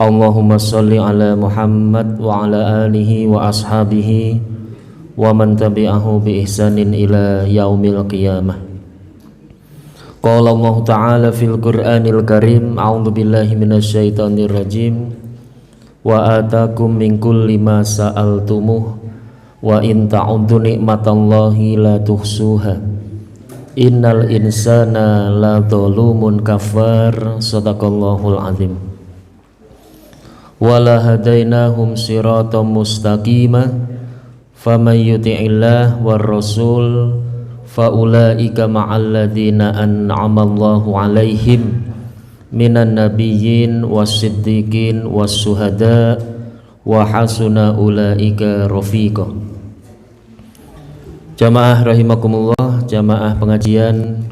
Allahumma sholli ala Muhammad wa ala alihi wa ashabihi wa man tabi'ahu bi ihsanin ila yaumil qiyamah. Qala Allah Ta'ala fil Qur'anil Karim, a'udzu billahi minasyaitonir rajim. Wa atakum min kulli ma sa'altumuh wa in ta'uddu ni'matallahi la tuhsuha. Innal insana la zalumun kafar. Shadaqallahul azim. Wala hadainahum siratan mustaqima faman yuti'illah war rasul faulaika ma'al ladzina an'amallahu alaihim minan nabiyyin was-siddiqin was-syuhada wa hasuna ulaika rafiqa. Jamaah rahimakumullah, jamaah pengajian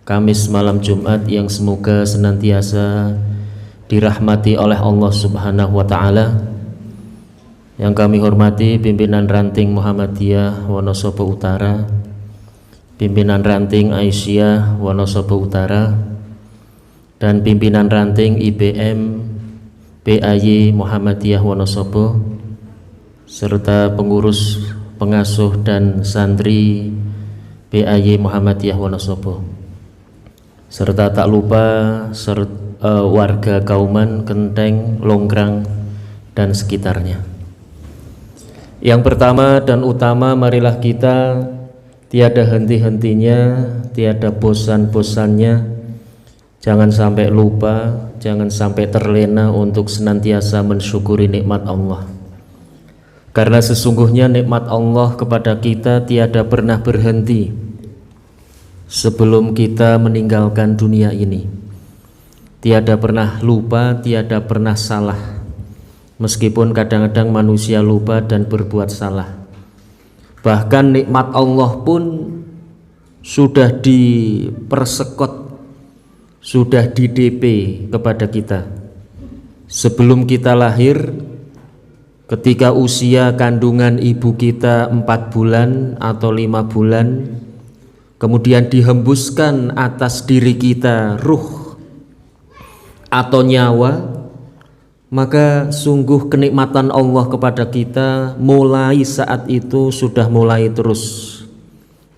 Kamis malam Jumat yang semoga senantiasa dirahmati oleh Allah Subhanahu wa Ta'ala. Yang kami hormati pimpinan ranting Muhammadiyah Wonosobo Utara, pimpinan ranting Aisyah Wonosobo Utara, dan pimpinan ranting IBM PAY Muhammadiyah Wonosobo, serta pengurus, pengasuh dan santri PAY Muhammadiyah Wonosobo, serta tak lupa warga Kauman, Kenteng, Longgrang dan sekitarnya. Yang pertama dan utama, marilah kita tiada henti-hentinya, tiada bosan-bosannya, jangan sampai lupa, jangan sampai terlena untuk senantiasa mensyukuri nikmat Allah. Karena sesungguhnya nikmat Allah kepada kita tiada pernah berhenti sebelum kita meninggalkan dunia ini. Tiada pernah lupa, tiada pernah salah. Meskipun kadang-kadang manusia lupa dan berbuat salah. Bahkan nikmat Allah pun sudah dipersekot, sudah di DP kepada kita. Sebelum kita lahir, ketika usia kandungan ibu kita 4 bulan atau 5 bulan, kemudian dihembuskan atas diri kita ruh atau nyawa, maka sungguh kenikmatan Allah kepada kita mulai saat itu sudah mulai terus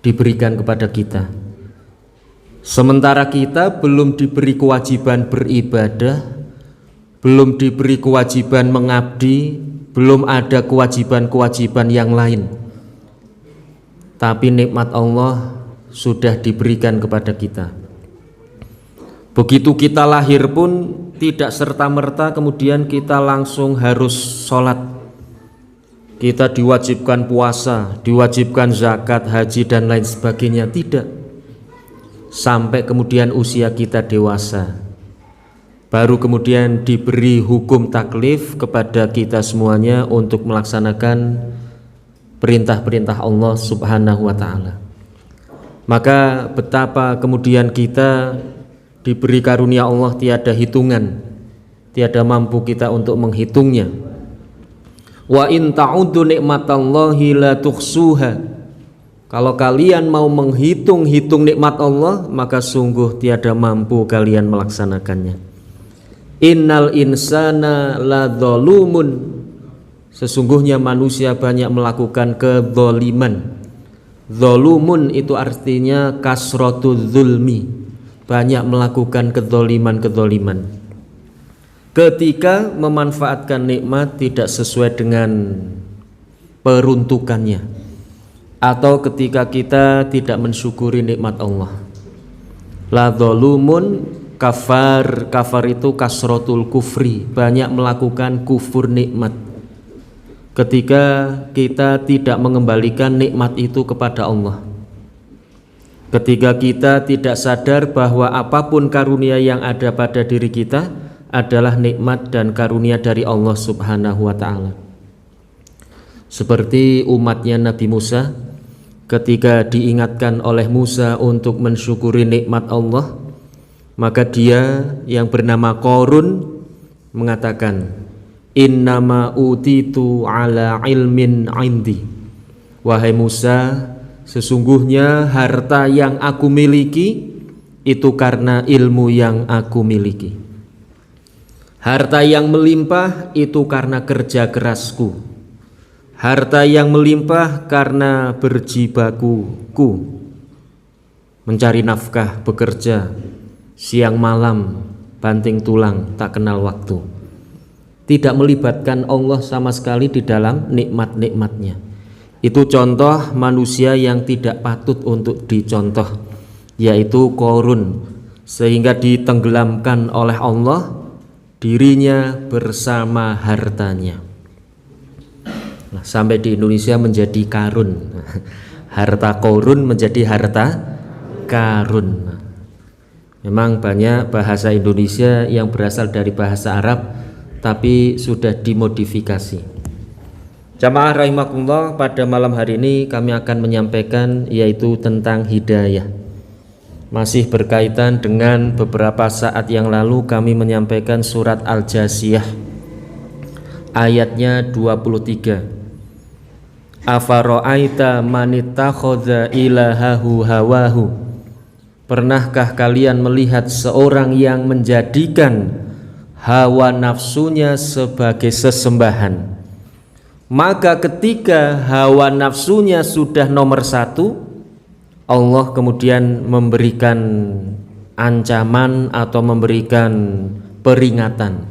diberikan kepada kita. Sementara kita belum diberi kewajiban beribadah, belum diberi kewajiban mengabdi, belum ada kewajiban-kewajiban yang lain, tapi nikmat Allah sudah diberikan kepada kita. Begitu kita lahir pun tidak serta-merta kemudian kita langsung harus sholat, kita diwajibkan puasa, diwajibkan zakat, haji dan lain sebagainya. Tidak. Sampai kemudian usia kita dewasa, baru kemudian diberi hukum taklif kepada kita semuanya untuk melaksanakan perintah-perintah Allah Subhanahu wa Ta'ala. Maka betapa kemudian kita diberi karunia Allah tiada hitungan, tiada mampu kita untuk menghitungnya. Wa in ta'uddu nikmatallahi la tuhsuha. Kalau kalian mau menghitung-hitung nikmat Allah, maka sungguh tiada mampu kalian melaksanakannya. Innal insana la zalumun. Sesungguhnya manusia banyak melakukan kezaliman. Zalumun itu artinya kasratu zulmi, banyak melakukan kezaliman-kezaliman. Ketika memanfaatkan nikmat tidak sesuai dengan peruntukannya, atau ketika kita tidak mensyukuri nikmat Allah. La zalumun kafar. Kafar itu kasratul kufri, banyak melakukan kufur nikmat. Ketika kita tidak mengembalikan nikmat itu kepada Allah, ketika kita tidak sadar bahwa apapun karunia yang ada pada diri kita adalah nikmat dan karunia dari Allah Subhanahu wa Ta'ala. Seperti umatnya Nabi Musa, ketika diingatkan oleh Musa untuk mensyukuri nikmat Allah, maka dia yang bernama Qarun mengatakan, innama utitu ala ilmin indi. Wahai Musa, sesungguhnya harta yang aku miliki itu karena ilmu yang aku miliki. Harta yang melimpah itu karena kerja kerasku. Harta yang melimpah karena berjibakuku, mencari nafkah, bekerja siang malam, banting tulang, tak kenal waktu. Tidak melibatkan Allah sama sekali di dalam nikmat-nikmatnya. Itu contoh manusia yang tidak patut untuk dicontoh, yaitu Qarun, sehingga ditenggelamkan oleh Allah dirinya bersama hartanya. Nah, sampai di Indonesia menjadi karun. Harta Qarun menjadi harta karun. Memang banyak bahasa Indonesia yang berasal dari bahasa Arab tapi sudah dimodifikasi. Jamaah rahimakumullah, pada malam hari ini kami akan menyampaikan yaitu tentang hidayah. Masih berkaitan dengan beberapa saat yang lalu kami menyampaikan surat Al-Jasiyah ayatnya 23. Afara'aita manittakhadha ilahahu hawahu. Pernahkah kalian melihat seorang yang menjadikan hawa nafsunya sebagai sesembahan? Maka ketika hawa nafsunya sudah nomor satu, Allah kemudian memberikan ancaman atau memberikan peringatan.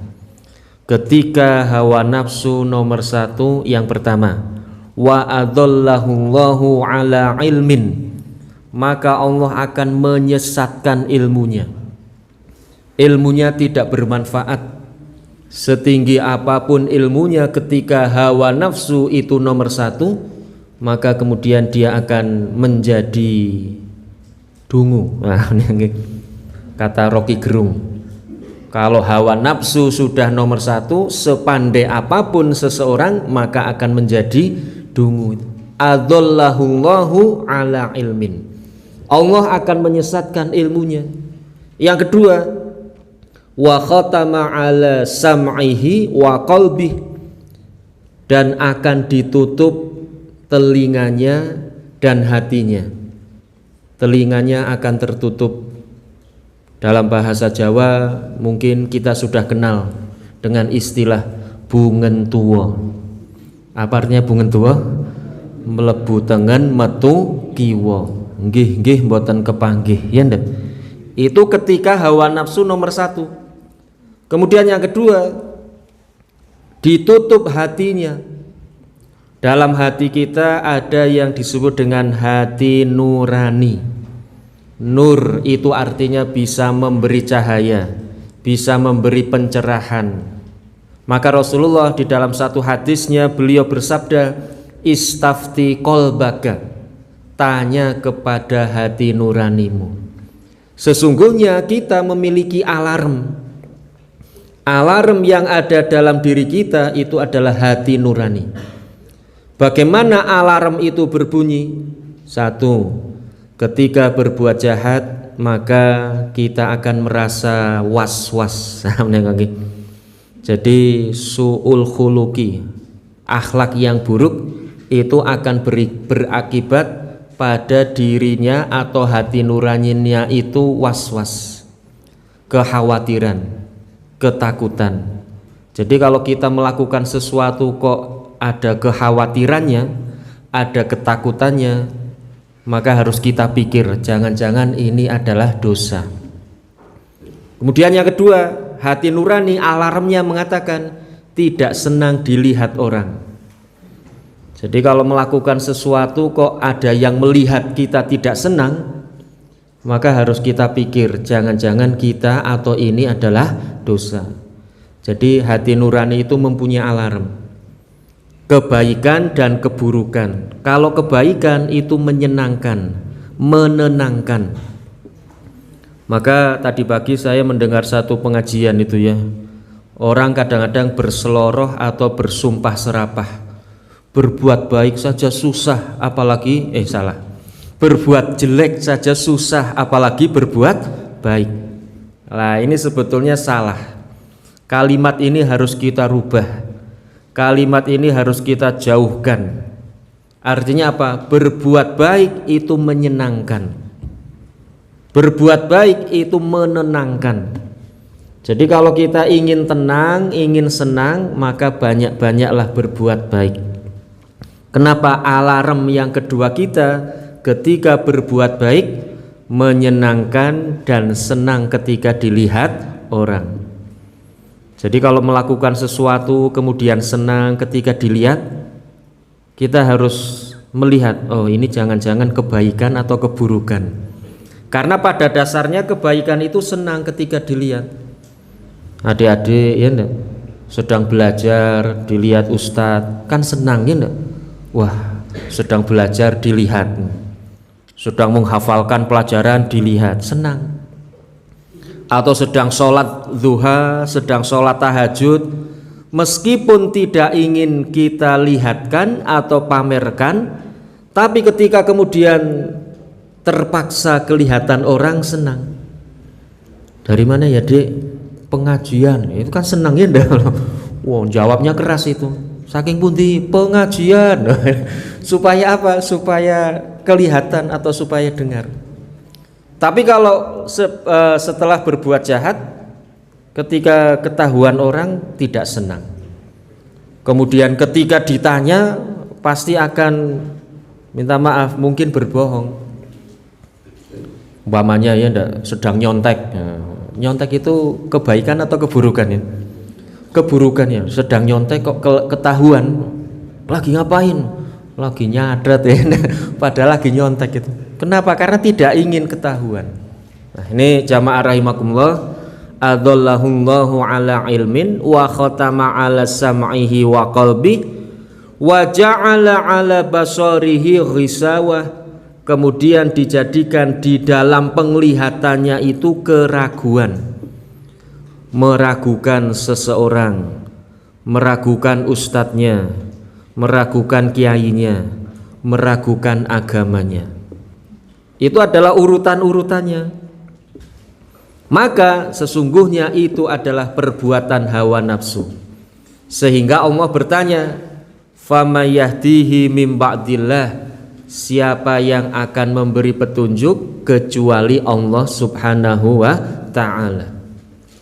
Ketika hawa nafsu nomor satu, yang pertama, wa adallahullahu ala ilmin, maka Allah akan menyesatkan ilmunya. Ilmunya tidak bermanfaat. Setinggi apapun ilmunya, ketika hawa nafsu itu nomor satu, maka kemudian dia akan menjadi dungu. Nah, kata Rocky Gerung, kalau hawa nafsu sudah nomor satu, sepandai apapun seseorang maka akan menjadi dungu. Adzallahullahu ala ilmin, Allah akan menyesatkan ilmunya. Yang kedua, wa khatama ala sam'ihi wa qalbih, dan akan ditutup telinganya dan hatinya. Telinganya akan tertutup. Dalam bahasa Jawa mungkin kita sudah kenal dengan istilah bungen tuwa. Apa artinya bungen tuwa? Melebu tengen metu kiwa. Nggih mboten kepanggih, ya ndak? Itu ketika hawa nafsu nomor satu. Kemudian yang kedua, ditutup hatinya. Dalam hati kita ada yang disebut dengan hati nurani. Nur itu artinya bisa memberi cahaya, bisa memberi pencerahan. Maka Rasulullah di dalam satu hadisnya beliau bersabda, istafti qalbaka, tanya kepada hati nuranimu. Sesungguhnya kita memiliki alarm. Alarm yang ada dalam diri kita itu adalah hati nurani. Bagaimana alarm itu berbunyi? Satu, ketika berbuat jahat maka kita akan merasa was-was. Jadi su'ul khuluqi, akhlak yang buruk itu akan berakibat pada dirinya atau hati nuraninya itu was-was, kekhawatiran, ketakutan. Jadi kalau kita melakukan sesuatu kok ada kekhawatirannya, ada ketakutannya, maka harus kita pikir jangan-jangan ini adalah dosa. Kemudian yang kedua, hati nurani alarmnya mengatakan tidak senang dilihat orang. Jadi kalau melakukan sesuatu kok ada yang melihat kita tidak senang, maka harus kita pikir jangan-jangan kita atau ini adalah dosa. Jadi hati nurani itu mempunyai alarm, kebaikan dan keburukan. Kalau kebaikan itu menyenangkan, menenangkan. Maka tadi pagi saya mendengar satu pengajian itu ya, orang kadang-kadang berseloroh atau bersumpah serapah, berbuat baik saja susah, apalagi berbuat jelek saja susah, apalagi berbuat baik. Nah, ini sebetulnya salah. Kalimat ini harus kita rubah. Kalimat ini harus kita jauhkan. Artinya apa? Berbuat baik itu menyenangkan. Berbuat baik itu menenangkan. Jadi kalau kita ingin tenang, ingin senang, maka banyak-banyaklah berbuat baik. Kenapa alarm yang kedua kita ketika berbuat baik, menyenangkan dan senang ketika dilihat orang. Jadi kalau melakukan sesuatu kemudian senang ketika dilihat, kita harus melihat, oh ini jangan-jangan kebaikan atau keburukan. Karena pada dasarnya kebaikan itu senang ketika dilihat. Adik-adik ya enggak? Sedang belajar dilihat ustadz, kan senang ya enggak? Wah, sedang belajar dilihat. Sedang menghafalkan pelajaran dilihat, senang. Atau sedang sholat duha, sedang sholat tahajud, meskipun tidak ingin kita lihatkan atau pamerkan, tapi ketika kemudian terpaksa kelihatan orang, senang. Dari mana ya dek? Pengajian, itu kan senang ya enggak? Wow, jawabnya keras itu. Saking pundi pengajian. Supaya apa? Supaya kelihatan atau supaya dengar. Tapi kalau setelah berbuat jahat, ketika ketahuan orang tidak senang. Kemudian ketika ditanya pasti akan minta maaf, mungkin berbohong. Umpamanya ya enggak, sedang nyontek. Nyontek itu kebaikan atau keburukan ya? Keburukan ya, sedang nyontek kok ketahuan. Lagi ngapain? Lagi nyadrat ya. Padahal lagi nyontek itu. Kenapa? Karena tidak ingin ketahuan. Nah, ini jamaah rahimakumullah, adallahullahu ala ilmin wa khatama ala sam'ihi wa qalbi wa ja'ala ala basarihi ghisawah. Kemudian dijadikan di dalam penglihatannya itu keraguan, meragukan seseorang, meragukan ustadznya, meragukan kiainya, meragukan agamanya. Itu adalah urutan-urutannya. Maka sesungguhnya itu adalah perbuatan hawa nafsu. Sehingga Allah bertanya, "Fama yahdihi mim ba'dillah?" Siapa yang akan memberi petunjuk kecuali Allah Subhanahu wa ta'ala.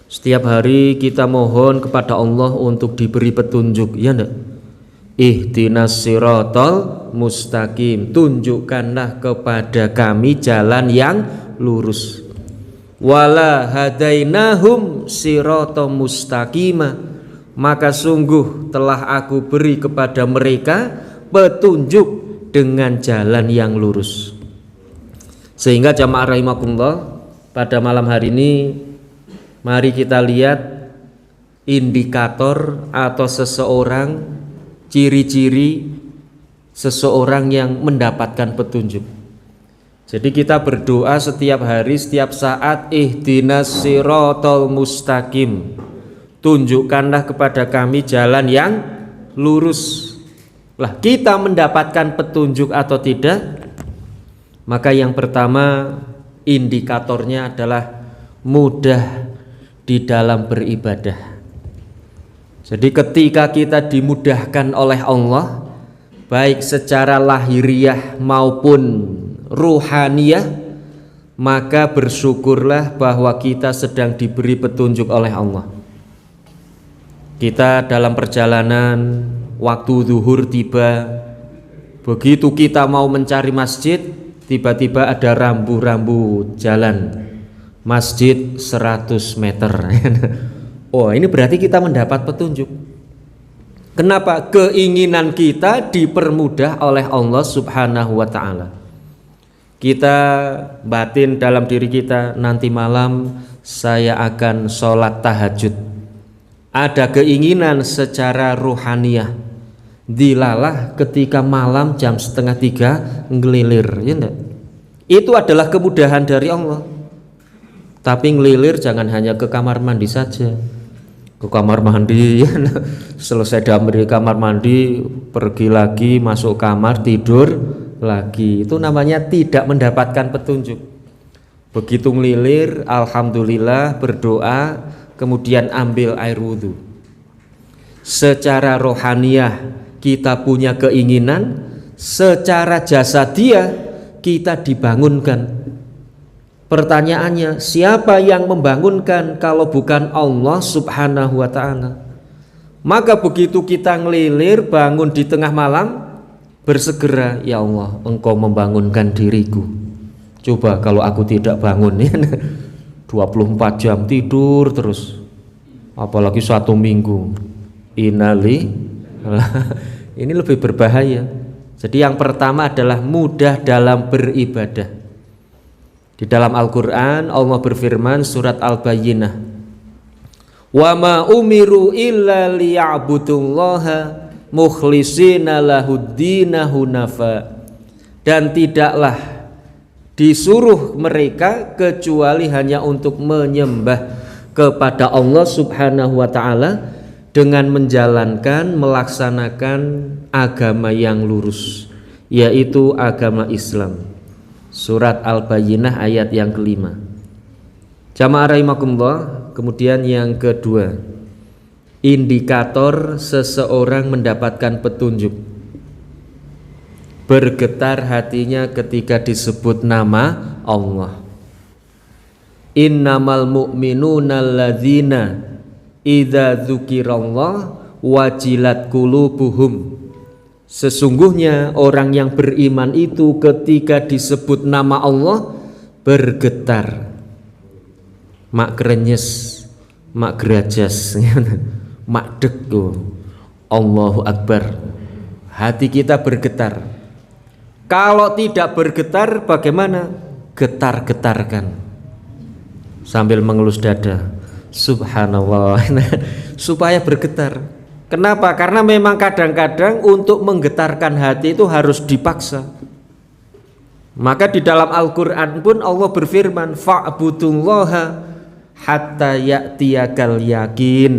Setiap hari kita mohon kepada Allah untuk diberi petunjuk, ya enggak? Ihdinas siratal mustaqim, tunjukkanlah kepada kami jalan yang lurus. Wala hadainahum siratal mustaqima, maka sungguh telah aku beri kepada mereka petunjuk dengan jalan yang lurus. Sehingga jamaah rahimakumullah, pada malam hari ini mari kita lihat indikator atau seseorang, ciri-ciri seseorang yang mendapatkan petunjuk. Jadi kita berdoa setiap hari, setiap saat, ihdinas siratal mustaqim, tunjukkanlah kepada kami jalan yang lurus. Lah, kita mendapatkan petunjuk atau tidak? Maka yang pertama indikatornya adalah mudah di dalam beribadah. Jadi ketika kita dimudahkan oleh Allah, baik secara lahiriah maupun ruhaniyah, maka bersyukurlah bahwa kita sedang diberi petunjuk oleh Allah. Kita dalam perjalanan, waktu zuhur tiba, begitu kita mau mencari masjid, tiba-tiba ada rambu-rambu jalan masjid 100 meter. Oh, ini berarti kita mendapat petunjuk. Kenapa? Keinginan kita dipermudah oleh Allah Subhanahu wa ta'ala. Kita batin dalam diri kita, nanti malam saya akan sholat tahajud. Ada keinginan secara ruhaniyah, dilalah ketika malam jam 2:30 ngelilir, ya enggak? Itu adalah kemudahan dari Allah. Tapi ngelilir jangan hanya ke kamar mandi saja. Ke kamar mandi, ya, selesai dari kamar mandi pergi lagi, masuk kamar, tidur lagi. Itu namanya tidak mendapatkan petunjuk. Begitu ngelilir, alhamdulillah, berdoa, kemudian ambil air wudhu. Secara rohaniyah kita punya keinginan, secara jasadiah kita dibangunkan. Pertanyaannya, siapa yang membangunkan kalau bukan Allah Subhanahu wa ta'ala? Maka begitu kita ngelilir bangun di tengah malam, bersegera, ya Allah, Engkau membangunkan diriku. Coba kalau aku tidak bangun, 24 jam tidur terus, apalagi 1 minggu, ini lebih berbahaya. Jadi yang pertama adalah mudah dalam beribadah. Di dalam Al-Quran Allah berfirman surat Al-Bayyinah, wa ma umiru illa liya'budullaha mukhlishina lahuddina hunafa, dan tidaklah disuruh mereka kecuali hanya untuk menyembah kepada Allah Subhanahu wa ta'ala dengan menjalankan, melaksanakan agama yang lurus, yaitu agama Islam. Surat Al-Bayyinah ayat yang kelima. Jamaah rahimakumullah. Kemudian yang kedua, indikator seseorang mendapatkan petunjuk, bergetar hatinya ketika disebut nama Allah. Innamal mu'minuna alladzina idza dzukirallah wajilat qulubuhum. Sesungguhnya orang yang beriman itu ketika disebut nama Allah bergetar, mak krenyes, mak gerajas, mak deg, Allahu Akbar, hati kita bergetar. Kalau tidak bergetar bagaimana? Getar-getarkan sambil mengelus dada, subhanallah, supaya bergetar. Kenapa? Karena memang kadang-kadang untuk menggetarkan hati itu harus dipaksa. Maka di dalam Al-Quran pun Allah berfirman, fa'budullaha hatta ya'tiyakal yakin.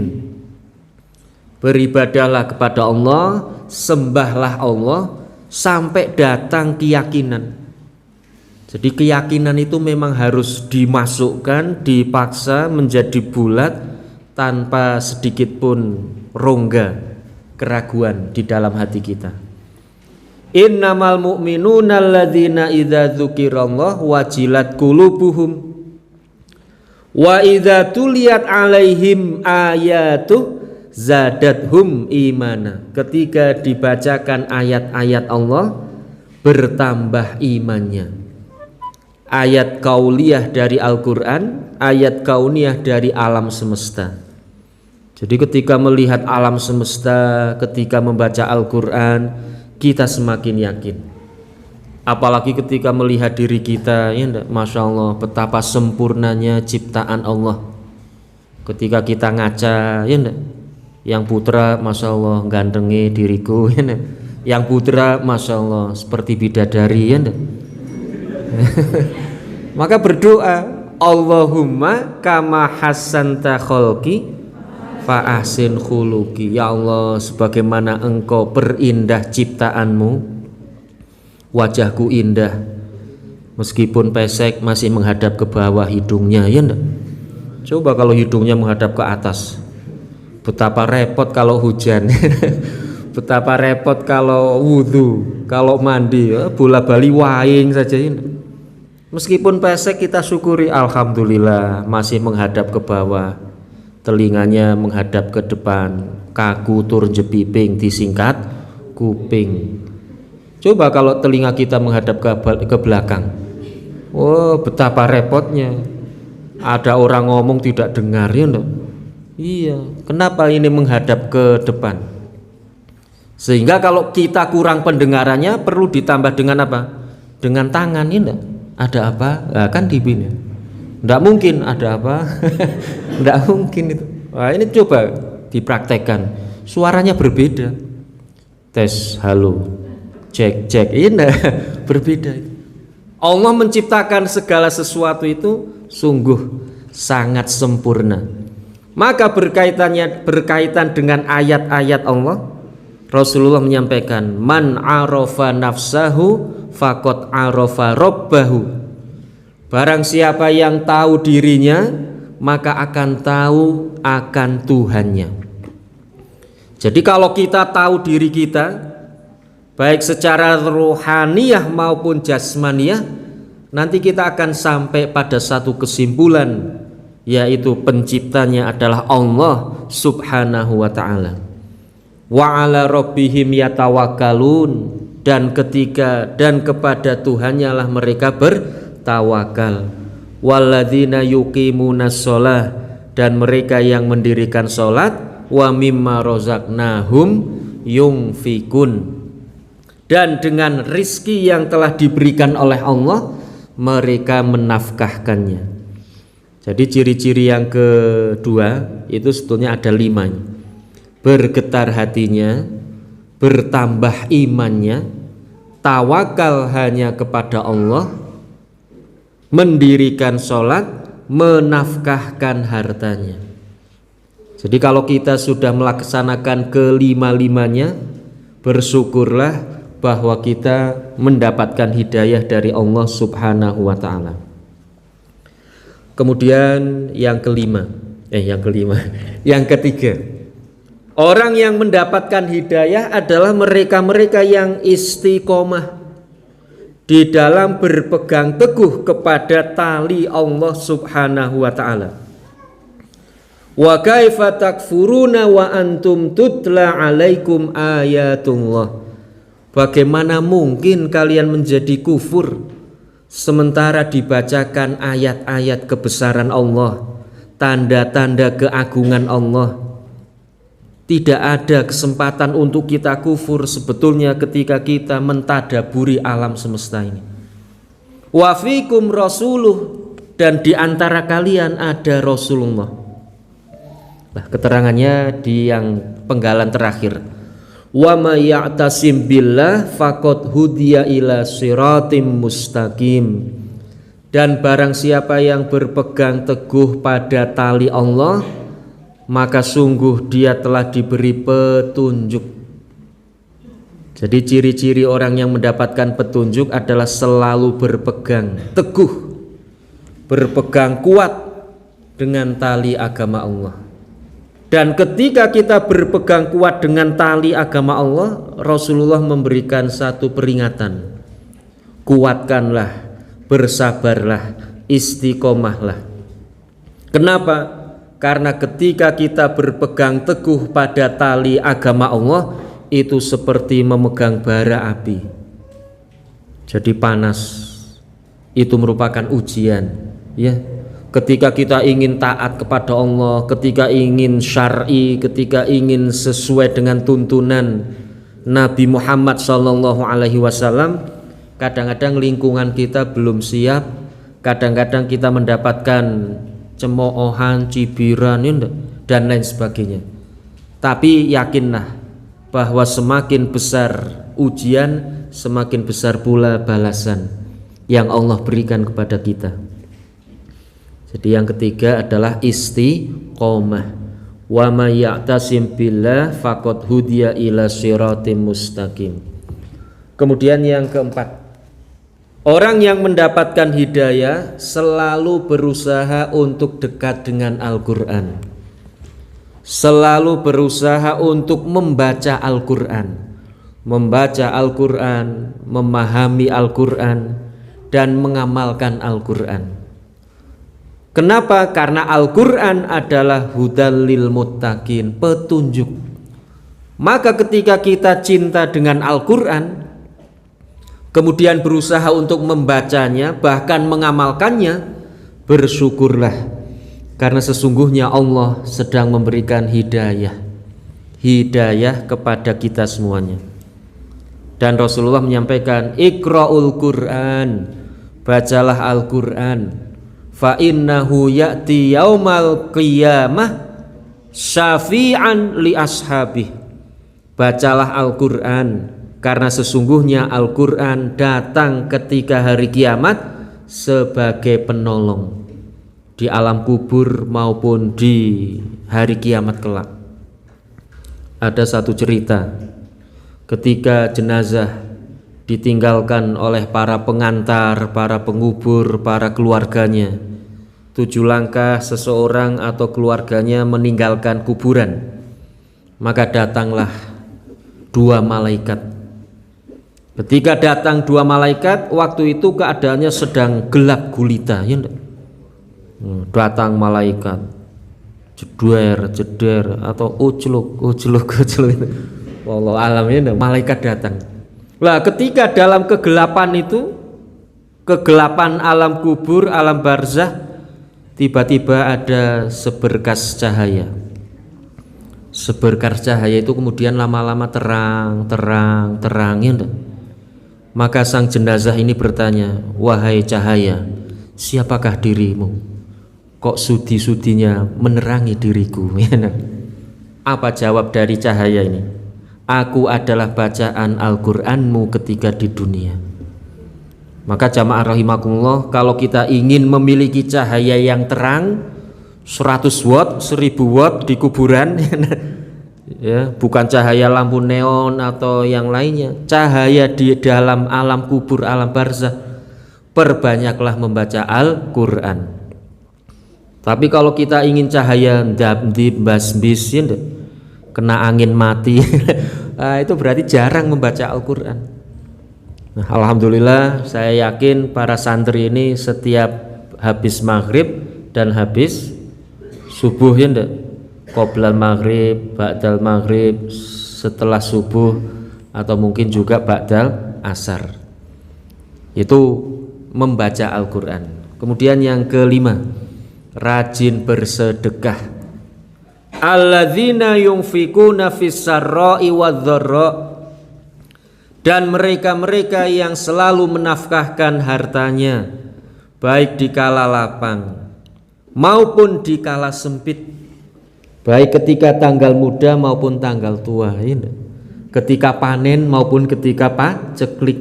Beribadahlah kepada Allah, sembahlah Allah sampai datang keyakinan. Jadi keyakinan itu memang harus dimasukkan, dipaksa menjadi bulat tanpa sedikit pun rongga, keraguan di dalam hati kita. Innamal mu'minuna alladzina idza dzukirallah wajilat qulubuhum wa idza tuliyat alaihim ayatu zadathum imana. Ketika dibacakan ayat-ayat Allah bertambah imannya. Ayat kauliyah dari Al-Quran, ayat kauniyah dari alam semesta. Jadi ketika melihat alam semesta, ketika membaca Al-Quran, kita semakin yakin. Apalagi ketika melihat diri kita, ya enggak? Masya Allah, betapa sempurnanya ciptaan Allah. Ketika kita ngaca, ya enggak? Yang putra, Masya Allah, gandengi diriku, ya enggak? Yang putra, Masya Allah, seperti bidadari, ya enggak? Maka berdoa, Allahumma kama hasanta kholqi fa ahsin khuluqi. Ya Allah, sebagaimana Engkau perindah ciptaanmu, wajahku indah, meskipun pesek masih menghadap ke bawah hidungnya, ya enggak? Coba kalau hidungnya menghadap ke atas, betapa repot kalau hujan. Betapa repot kalau wudhu, kalau mandi, ya, bola bali waing saja ini. Meskipun pesek kita syukuri, alhamdulillah masih menghadap ke bawah, telinganya menghadap ke depan, kaku tur jepiping disingkat kuping. Coba kalau telinga kita menghadap ke belakang, oh betapa repotnya. Ada orang ngomong tidak dengar, ya enggak? Iya, kenapa ini menghadap ke depan? Sehingga kalau kita kurang pendengarannya perlu ditambah dengan apa? Dengan tangan, ya enggak? Ada apa? Nah, kan dibina. Enggak mungkin ada apa. Enggak mungkin itu. Wah, ini coba dipraktekkan. Suaranya berbeda. Tes, halo. Cek, cek. Ini berbeda itu. Allah menciptakan segala sesuatu itu sungguh sangat sempurna. Maka berkaitan dengan ayat-ayat Allah, Rasulullah menyampaikan, man arafa nafsahu faqad arafa rabbahu. Barang siapa yang tahu dirinya, maka akan tahu akan Tuhannya. Jadi kalau kita tahu diri kita, baik secara rohaniyah maupun jasmaniyah, nanti kita akan sampai pada satu kesimpulan, yaitu penciptanya adalah Allah subhanahu wa ta'ala. Wa ala rabbihim yatawakkalun, dan kepada Tuhannya lah mereka bertawakal. Walladzina yuqimunas shalah, dan mereka yang mendirikan salat. Wa mimma razaqnahum yunfikun, dan dengan rizki yang telah diberikan oleh Allah mereka menafkahkannya. Jadi ciri-ciri yang kedua itu sebetulnya ada 5. Bergetar hatinya, bertambah imannya, tawakal hanya kepada Allah, mendirikan sholat, menafkahkan hartanya. Jadi kalau kita sudah melaksanakan kelima-limanya, bersyukurlah bahwa kita mendapatkan hidayah dari Allah subhanahu wa ta'ala. Kemudian yang ketiga, orang yang mendapatkan hidayah adalah mereka-mereka yang istiqomah di dalam berpegang teguh kepada tali Allah subhanahu wa ta'ala. Wa kaifa takfuruna wa antum tutla alaikum ayatullah. Bagaimana mungkin kalian menjadi kufur sementara dibacakan ayat-ayat kebesaran Allah, tanda-tanda keagungan Allah. Tidak ada kesempatan untuk kita kufur sebetulnya ketika kita mentadaburi alam semesta ini. Wa fikum rasuluh, dan di antara kalian ada Rasulullah. Nah, keterangannya di yang penggalan terakhir. Wa may ya'tasim billah faqad hudiya ila siratim mustaqim, dan barang siapa yang berpegang teguh pada tali Allah, maka sungguh dia telah diberi petunjuk. Jadi ciri-ciri orang yang mendapatkan petunjuk adalah selalu berpegang teguh, berpegang kuat dengan tali agama Allah. Dan ketika kita berpegang kuat dengan tali agama Allah, Rasulullah memberikan satu peringatan. Kuatkanlah, bersabarlah, istiqomahlah. Kenapa? Karena ketika kita berpegang teguh pada tali agama Allah, itu seperti memegang bara api. Jadi panas. Itu merupakan ujian, ya. Ketika kita ingin taat kepada Allah, ketika ingin syar'i, ketika ingin sesuai dengan tuntunan Nabi Muhammad SAW, kadang-kadang lingkungan kita belum siap, kadang-kadang kita mendapatkan cemoohan, cibiran, dan lain sebagainya. Tapi yakinlah bahwa semakin besar ujian, semakin besar pula balasan yang Allah berikan kepada kita. Jadi yang ketiga adalah istiqomah. Wa may ya'tasim billah faqad hudiya ila siratim mustaqim. Kemudian yang keempat, orang yang mendapatkan hidayah selalu berusaha untuk dekat dengan Al-Quran, selalu berusaha untuk membaca Al-Quran, memahami Al-Quran, dan mengamalkan Al-Quran. Kenapa? Karena Al-Quran adalah hudal lil muttaqin, petunjuk. Maka ketika kita cinta dengan Al-Quran, kemudian berusaha untuk membacanya, bahkan mengamalkannya, bersyukurlah. Karena sesungguhnya Allah sedang memberikan hidayah kepada kita semuanya. Dan Rasulullah menyampaikan, Iqra'ul Quran, bacalah Al-Quran. Fa innahu ya'ti yaumal qiyamah syafi'an li ashabih. Bacalah Al-Quran, karena sesungguhnya Al-Quran datang ketika hari kiamat sebagai penolong di alam kubur maupun di hari kiamat kelak. Ada satu cerita ketika jenazah ditinggalkan oleh para pengantar, para pengubur, para keluarganya. 7 langkah seseorang atau keluarganya meninggalkan kuburan, maka datanglah 2 malaikat Ketika datang dua malaikat, waktu itu keadaannya sedang gelap gulita, ya enggak? Datang malaikat, jeder atau ucluk. Wallahu alam, ya, malaikat datang. Lah ketika dalam kegelapan itu, kegelapan alam kubur, alam barzah, tiba-tiba ada seberkas cahaya. Seberkas cahaya itu kemudian lama-lama terang, ya enggak? Maka sang jenazah ini bertanya, wahai cahaya, siapakah dirimu? Kok sudi-sudinya menerangi diriku? Apa jawab dari cahaya ini? Aku adalah bacaan Al-Qur'anmu ketika di dunia. Maka jamaah rahimakumullah, kalau kita ingin memiliki cahaya yang terang 100 watt, 1000 watt di kuburan, ya, bukan cahaya lampu neon atau yang lainnya, cahaya di dalam alam kubur, alam barzah, perbanyaklah membaca Al-Qur'an. Tapi kalau kita ingin cahaya ndab-ndib basbis, ya, kena angin mati, nah, itu berarti jarang membaca Al-Qur'an. Nah, alhamdulillah saya yakin para santri ini setiap habis maghrib dan habis subuh, ya ndak, qoblal maghrib, ba'dal maghrib, setelah subuh, atau mungkin juga ba'dal asar, itu membaca Al-Qur'an. Kemudian yang kelima, rajin bersedekah. Alladzina yunfikuna fis sarra'i wadh-dharra, dan mereka-mereka yang selalu menafkahkan hartanya baik di kala lapang maupun di kala sempit, baik ketika tanggal muda maupun tanggal tua, ya, ketika panen maupun ketika paceklik,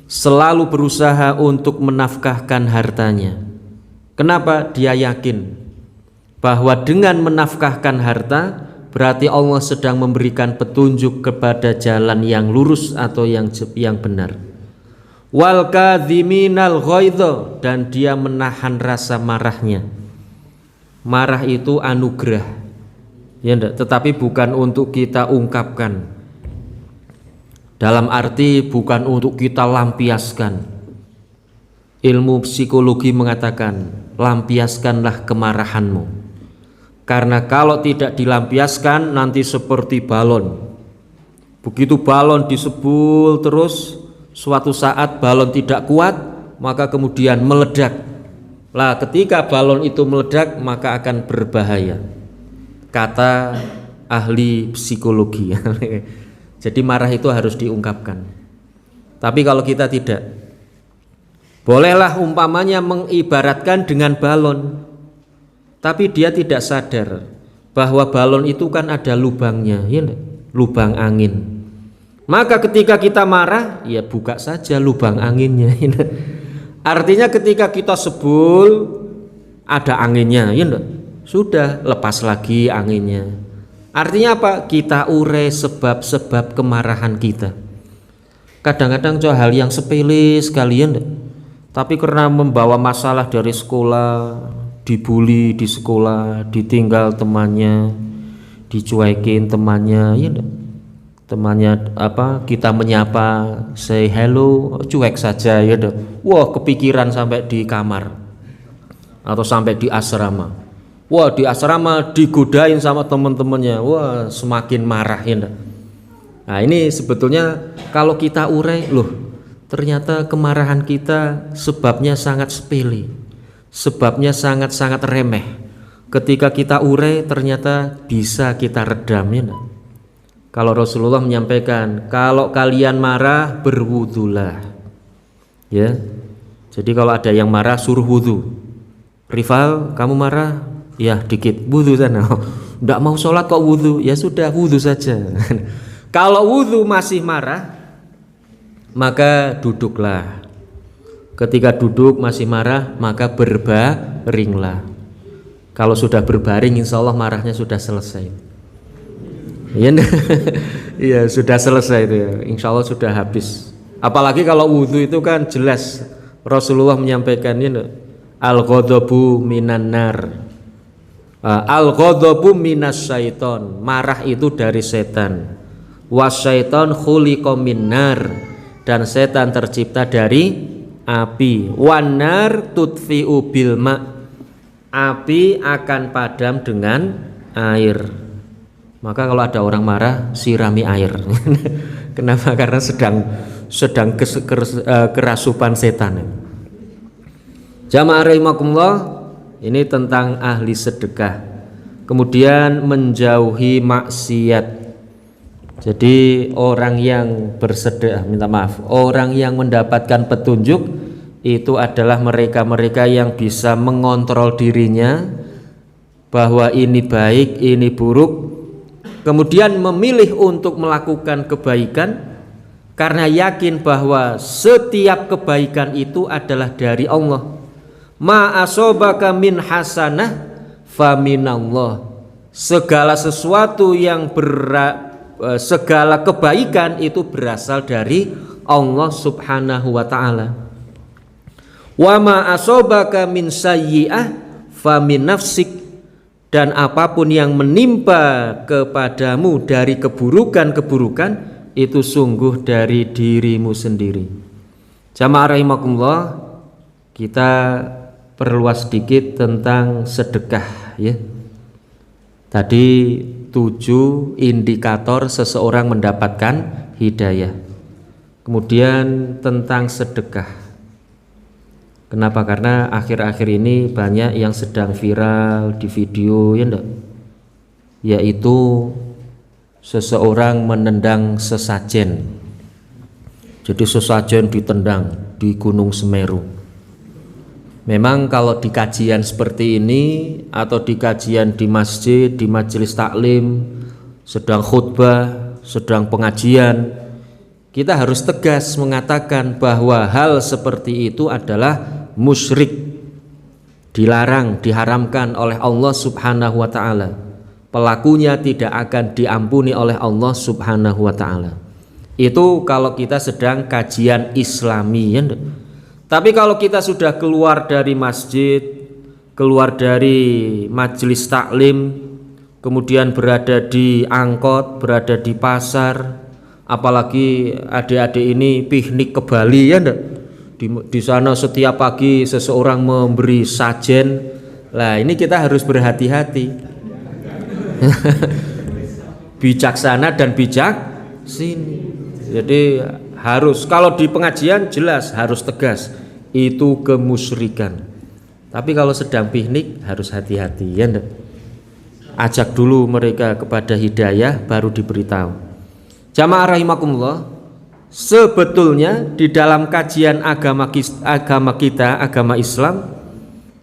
selalu berusaha untuk menafkahkan hartanya. Kenapa? Dia yakin bahwa dengan menafkahkan harta berarti Allah sedang memberikan petunjuk kepada jalan yang lurus atau yang benar. Wal kadhiminal ghaidha, dan dia menahan rasa marahnya. Marah itu anugerah, ya enggak? Tetapi bukan untuk kita ungkapkan, dalam arti bukan untuk kita lampiaskan. Ilmu psikologi mengatakan, lampiaskanlah kemarahanmu, karena kalau tidak dilampiaskan nanti seperti balon. Begitu balon disebul terus, suatu saat balon tidak kuat, maka kemudian meledak. Lah ketika balon itu meledak maka akan berbahaya, kata ahli psikologi. Jadi marah itu harus diungkapkan. Tapi kalau kita tidak, bolehlah umpamanya mengibaratkan dengan balon, tapi dia tidak sadar bahwa balon itu kan ada lubangnya, ya, lubang angin. Maka ketika kita marah, ya buka saja lubang anginnya. Artinya ketika kita sebul ada anginnya, ya enggak? Sudah lepas lagi anginnya. Artinya apa? Kita urai sebab-sebab kemarahan kita. Kadang-kadang hal yang sepele sekali, ya enggak? Tapi karena membawa masalah dari sekolah, dibully di sekolah, ditinggal temannya, dicuekin temannya, ya enggak? Temannya apa, kita menyapa, say hello, cuek saja, ya udah. Wah, kepikiran sampai di kamar atau sampai di asrama. Wah, di asrama digodain sama teman-temannya. Wah, semakin marah, ya enggak? Nah, ini sebetulnya kalau kita urai, loh, ternyata kemarahan kita sebabnya sangat sepele, sebabnya sangat-sangat remeh. Ketika kita urai ternyata bisa kita redam, ya enggak? Kalau Rasulullah menyampaikan, kalau kalian marah berwudulah, ya. Jadi kalau ada yang marah suruh wudu. Rival, kamu marah? Ya dikit, wudu sana. Nggak mau sholat kok wudu? Ya sudah, wudu saja. Kalau wudu masih marah, maka duduklah. Ketika duduk masih marah, maka berbaringlah. Kalau sudah berbaring, insya Allah marahnya sudah selesai. Iya, sudah selesai itu ya. Insya Allah sudah habis. Apalagi kalau wudhu itu kan jelas Rasulullah menyampaikan ini, al-ghadabu minan nar, al-ghadabu minas syaiton, marah itu dari setan, wasyaiton khuliqa min nar, dan setan tercipta dari api. Wanar tutfi'u bil ma, api akan padam dengan air. Maka kalau ada orang marah, sirami air. Kenapa? Karena sedang kerasupan setan. Jamaah rahimakumullah, ini tentang ahli sedekah. Kemudian menjauhi maksiat. Jadi orang yang bersedekah, minta maaf, orang yang mendapatkan petunjuk itu adalah mereka-mereka yang bisa mengontrol dirinya bahwa ini baik, ini buruk, kemudian memilih untuk melakukan kebaikan karena yakin bahwa setiap kebaikan itu adalah dari Allah. Ma asobaka min hasanah faminallah. Segala sesuatu yang segala kebaikan itu berasal dari Allah Subhanahu wa taala. Wa ma asobaka min sayyi'ah famin nafsik. Dan apapun yang menimpa kepadamu dari keburukan-keburukan itu sungguh dari dirimu sendiri. Jamaah rahimakumullah, kita perluas sedikit tentang sedekah ya. Tadi 7 indikator seseorang mendapatkan hidayah. Kemudian tentang sedekah. Kenapa? Karena akhir-akhir ini banyak yang sedang viral di video ya enggak? Yaitu seseorang menendang sesajen. Jadi sesajen ditendang di Gunung Semeru. Memang kalau di kajian seperti ini atau di kajian di masjid, di majelis taklim, sedang khutbah, sedang pengajian, kita harus tegas mengatakan bahwa hal seperti itu adalah musyrik, dilarang, diharamkan oleh Allah Subhanahu wa taala. Pelakunya tidak akan diampuni oleh Allah Subhanahu wa taala. Itu kalau kita sedang kajian Islami ya. Tapi kalau kita sudah keluar dari masjid, keluar dari majelis taklim, kemudian berada di angkot, berada di pasar, apalagi adik-adik ini piknik ke Bali ya enggak? Di sana setiap pagi seseorang memberi sajen. Lah ini kita harus berhati-hati. Bijaksana dan bijak sini. Jadi harus, kalau di pengajian jelas harus tegas, itu kemusyrikan. Tapi kalau sedang piknik harus hati-hati ya enggak? Ajak dulu mereka kepada hidayah baru diberitahu. Jamaah rahimakumullah, sebetulnya di dalam kajian agama kita, agama Islam,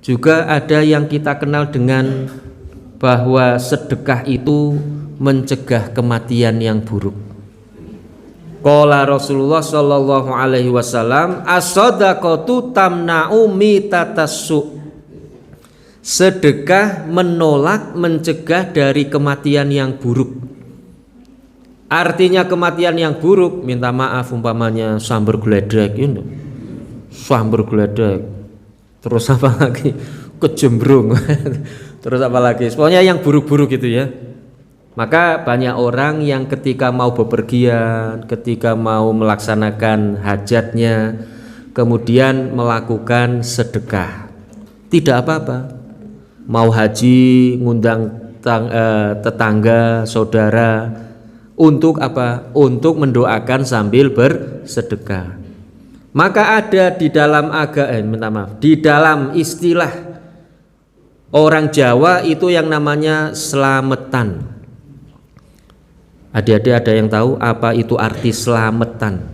juga ada yang kita kenal dengan bahwa sedekah itu mencegah kematian yang buruk. Qala Rasulullah sallallahu alaihi wasallam, as-shadaqatu tamna'u mitatassu. Sedekah menolak, mencegah dari kematian yang buruk. Artinya kematian yang buruk, minta maaf umpamanya sambar gledek ini. Sambar gledek. Terus apa lagi? Kejembrung. Terus apa lagi? Pokoknya yang buruk-buruk gitu ya. Maka banyak orang yang ketika mau bepergian, ketika mau melaksanakan hajatnya, kemudian melakukan sedekah. Tidak apa-apa. Mau haji, ngundang tetangga, saudara, untuk apa? Untuk mendoakan sambil bersedekah. Maka ada di dalam di dalam istilah orang Jawa itu yang namanya slametan. Adik-adik ada yang tahu apa itu arti slametan?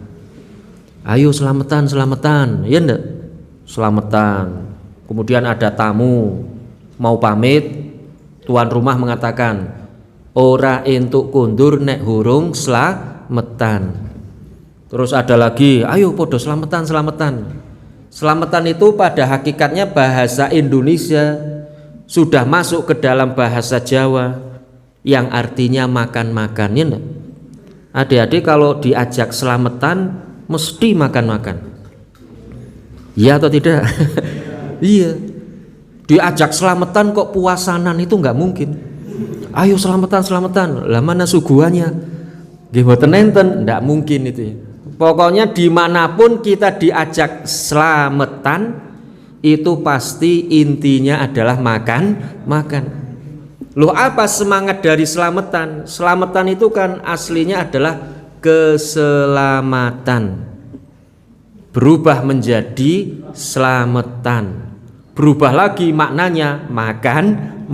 Ayo slametan, slametan, ya enggak? Slametan. Kemudian ada tamu mau pamit, tuan rumah mengatakan, ora entuk kundur nek hurung slametan. Terus ada lagi, ayo podo slametan, slametan. Slametan itu pada hakikatnya bahasa Indonesia sudah masuk ke dalam bahasa Jawa yang artinya makan-makan ya enggak? Adik-adik kalau diajak slametan mesti makan-makan. Iya atau tidak? Iya. Diajak slametan kok puasanan itu enggak mungkin. Ayo slametan, slametan. Lah mana suguhannya? Nggih mboten enten, enggak mungkin itu ya. Pokoknya dimanapun kita diajak selamatan, itu pasti intinya adalah makan. Loh, apa semangat dari selamatan? Selamatan itu kan aslinya adalah keselamatan, berubah menjadi selamatan, berubah lagi maknanya makan.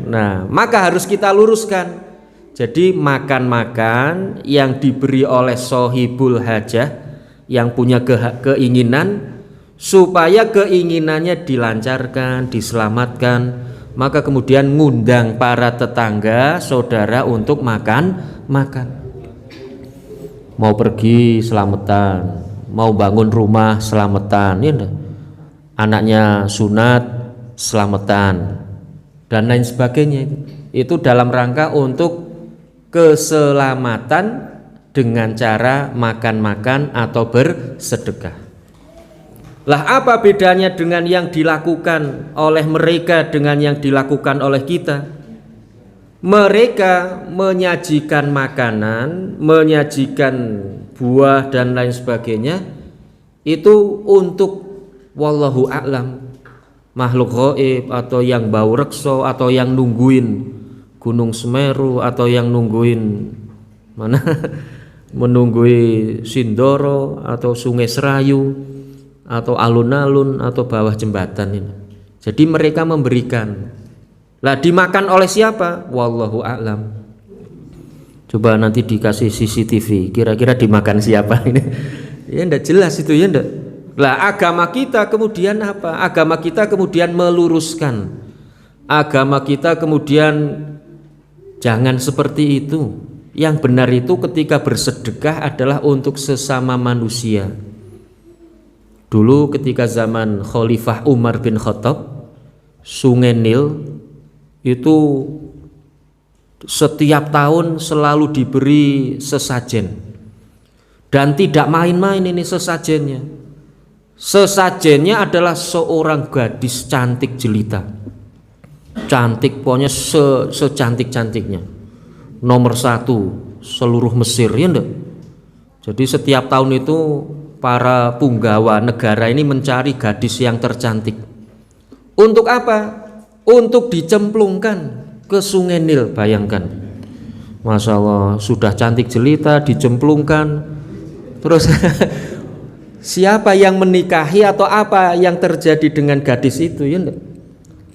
Nah, maka harus kita luruskan. Jadi makan yang diberi oleh sohibul hajah, yang punya keinginan, supaya keinginannya dilancarkan, diselamatkan, maka kemudian ngundang para tetangga, saudara untuk makan. Mau pergi selamatan, mau bangun rumah selamatan, ya enggak? Anaknya sunat selamatan, dan lain sebagainya. Itu dalam rangka untuk keselamatan dengan cara makan atau bersedekah. Lah, apa bedanya dengan yang dilakukan oleh mereka dengan yang dilakukan oleh kita? Mereka menyajikan makanan, menyajikan buah dan lain sebagainya, itu untuk wallahu a'lam, makhluk gaib, atau yang bau rekso, atau yang nungguin Gunung Semeru, atau yang nungguin mana menunggui Sindoro, atau Sungai Serayu, atau alun-alun, atau bawah jembatan ini. Jadi mereka memberikan. Lah, dimakan oleh siapa? Wallahu a'lam. Coba nanti dikasih CCTV, kira-kira dimakan siapa ini? Ya enggak jelas itu, ya enggak. Lah, agama kita kemudian apa? Agama kita kemudian meluruskan. Agama kita kemudian jangan seperti itu. Yang benar itu ketika bersedekah adalah untuk sesama manusia. Dulu ketika zaman Khalifah Umar bin Khattab, Sungai Nil itu setiap tahun selalu diberi sesajen, dan tidak main-main ini sesajennya. Sesajennya adalah seorang gadis cantik jelita, cantik pokoknya secantik-cantiknya, nomor 1 seluruh Mesir, ya enggak? Jadi setiap tahun itu para punggawa negara ini mencari gadis yang tercantik. Untuk apa? Untuk dicemplungkan ke Sungai Nil. Bayangkan, Masya Allah, sudah cantik jelita dicemplungkan. Terus siapa yang menikahi atau apa yang terjadi dengan gadis itu, ya enggak?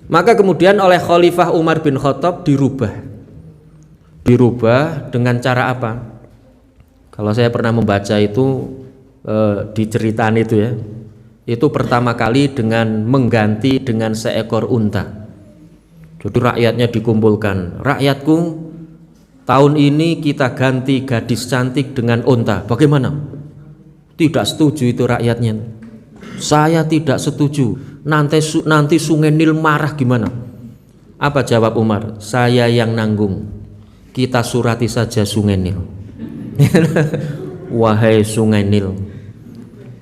Maka kemudian oleh Khalifah Umar bin Khattab dirubah dengan cara apa? Kalau saya pernah membaca itu diceritain itu, ya, itu pertama kali dengan mengganti dengan seekor unta. Jadi rakyatnya dikumpulkan, rakyatku, tahun ini kita ganti gadis cantik dengan unta, bagaimana? Tidak setuju itu rakyatnya. Saya tidak setuju. Nanti Sungai Nil marah gimana? Apa jawab Umar? Saya yang nanggung. Kita surati saja Sungai Nil. Wahai Sungai Nil,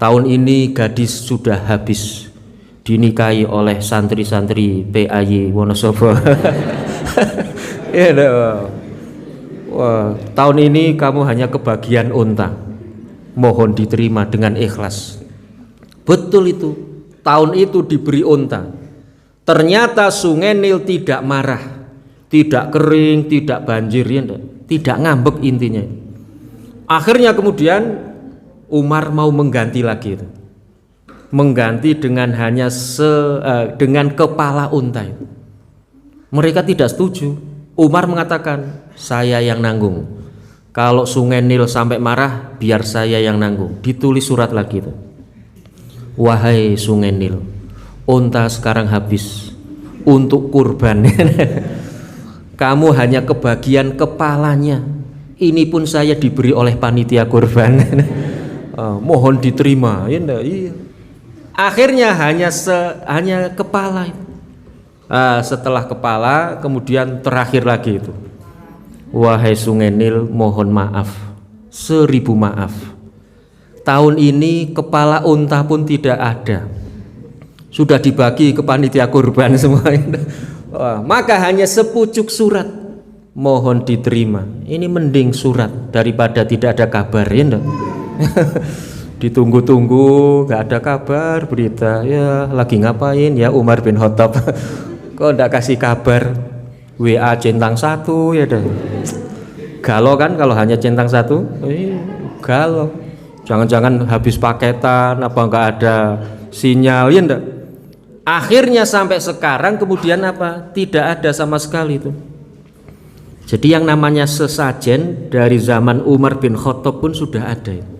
tahun ini gadis sudah habis dinikahi oleh santri-santri PAY Wonosobo. Ya, wah, tahun ini kamu hanya kebagian unta, mohon diterima dengan ikhlas. Betul itu, tahun itu diberi unta. Ternyata Sungai Nil tidak marah, tidak kering, tidak banjir, ya, tidak ngambek intinya. Akhirnya kemudian Umar mau mengganti lagi itu. Mengganti dengan hanya dengan kepala unta itu. Mereka tidak setuju. Umar mengatakan, saya yang nanggung. Kalau Sungai Nil sampai marah, biar saya yang nanggung. Ditulis surat lagi itu. Wahai Sungai Nil, unta sekarang habis untuk kurban. Kamu hanya kebagian kepalanya. Ini pun saya diberi oleh panitia kurban. Mohon diterima. Ya, iya. Akhirnya hanya kepala. Setelah kepala, kemudian terakhir lagi itu. Wahai Sungai Nil, mohon maaf, 1000 maaf. Tahun ini kepala unta pun tidak ada. Sudah dibagi ke panitia kurban semua. Maka hanya sepucuk surat, mohon diterima. Ini mending surat daripada tidak ada kabar, ya enggak? Ditunggu-tunggu, gak ada kabar, berita, ya lagi ngapain ya Umar bin Khattab. Kok ndak kasih kabar, WA centang satu ya dah. Galau kan kalau hanya centang satu, galau. Jangan-jangan habis paketan, apa nggak ada sinyal ya ndak. Akhirnya sampai sekarang kemudian apa? Tidak ada sama sekali itu. Jadi yang namanya sesajen dari zaman Umar bin Khattab pun sudah ada itu.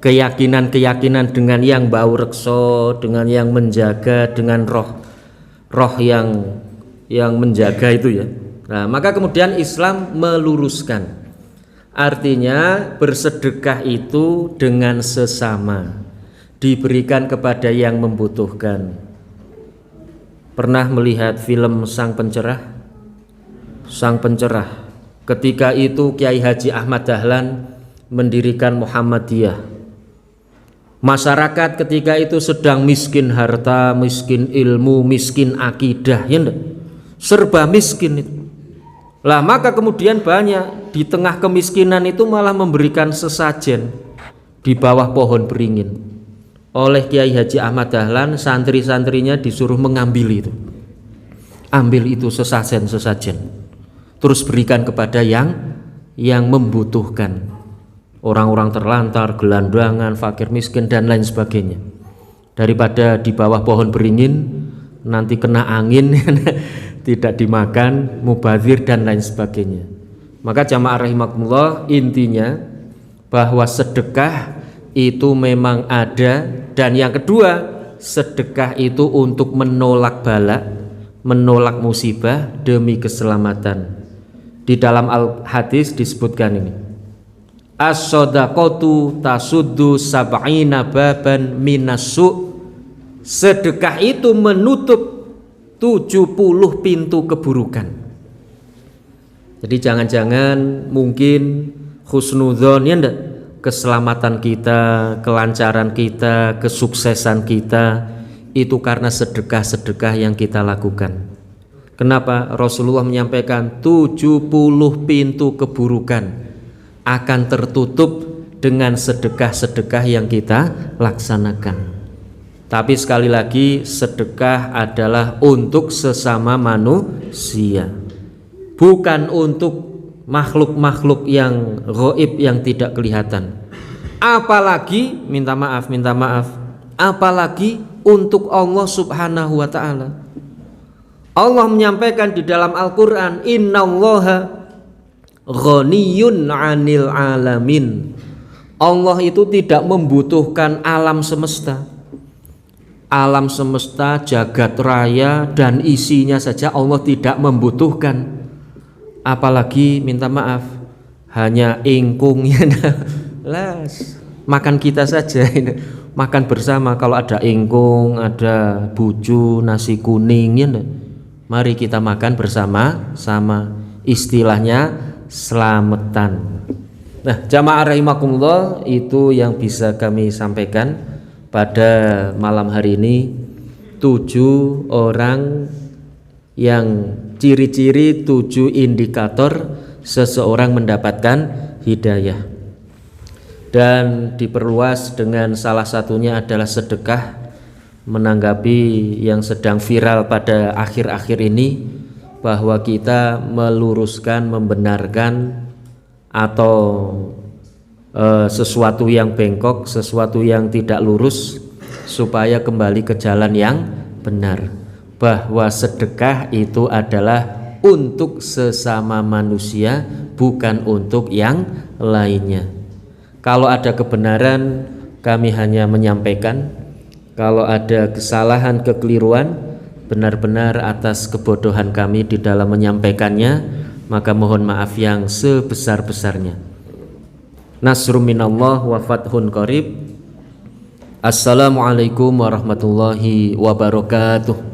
Keyakinan-keyakinan dengan yang bau rekso, dengan yang menjaga, dengan roh yang menjaga itu ya. Nah, maka kemudian Islam meluruskan. Artinya bersedekah itu dengan sesama, diberikan kepada yang membutuhkan. Pernah melihat film Sang Pencerah? Sang Pencerah. Ketika itu Kiai Haji Ahmad Dahlan mendirikan Muhammadiyah. Masyarakat ketika itu sedang miskin harta, miskin ilmu, miskin akidah, ya enggak? Serba miskin itu. Lah maka kemudian banyak di tengah kemiskinan itu malah memberikan sesajen di bawah pohon beringin. Oleh Kiai Haji Ahmad Dahlan, santri-santrinya disuruh mengambil itu. Ambil itu sesajen. Terus berikan kepada yang membutuhkan. Orang-orang terlantar, gelandangan, fakir miskin dan lain sebagainya. Daripada di bawah pohon beringin nanti kena angin tidak dimakan, mubazir dan lain sebagainya. Maka jamaah rahimakumullah, intinya bahwa sedekah itu memang ada, dan yang kedua, sedekah itu untuk menolak bala, menolak musibah demi keselamatan. Di dalam hadis disebutkan ini, as-shadaqatu tasuddu sab'ina baban minassu. Sedekah itu menutup 70 pintu keburukan. Jadi jangan-jangan mungkin husnudzon ya enggak, keselamatan kita, kelancaran kita, kesuksesan kita itu karena sedekah-sedekah yang kita lakukan. Kenapa? Rasulullah menyampaikan 70 pintu keburukan akan tertutup dengan sedekah-sedekah yang kita laksanakan. Tapi sekali lagi, sedekah adalah untuk sesama manusia, bukan untuk makhluk-makhluk yang gaib yang tidak kelihatan. Apalagi minta maaf, apalagi untuk Allah Subhanahu wa taala. Allah menyampaikan di dalam Al-Qur'an, innallaha ghaniyun 'anil alamin. Allah itu tidak membutuhkan alam semesta. Alam semesta, jagat raya dan isinya saja Allah tidak membutuhkan. Apalagi minta maaf, hanya ingkungnya. Las, makan kita saja, makan bersama. Kalau ada ingkung, ada buju, nasi kuning, ya, mari kita makan bersama-sama. Istilahnya selamatan. Nah, jamaah rahimakumullah, itu yang bisa kami sampaikan pada malam hari ini. 7 orang yang ciri-ciri, 7 indikator seseorang mendapatkan hidayah, dan diperluas dengan salah satunya adalah sedekah. Menanggapi yang sedang viral pada akhir-akhir ini, bahwa kita meluruskan, membenarkan atau sesuatu yang bengkok, sesuatu yang tidak lurus, supaya kembali ke jalan yang benar. Bahwa sedekah itu adalah untuk sesama manusia, bukan untuk yang lainnya. Kalau ada kebenaran, kami hanya menyampaikan. Kalau ada kesalahan, kekeliruan, benar-benar atas kebodohan kami di dalam menyampaikannya, maka mohon maaf yang sebesar-besarnya. Nasrum minallah wa fathun qarib. Assalamualaikum warahmatullahi wabarakatuh.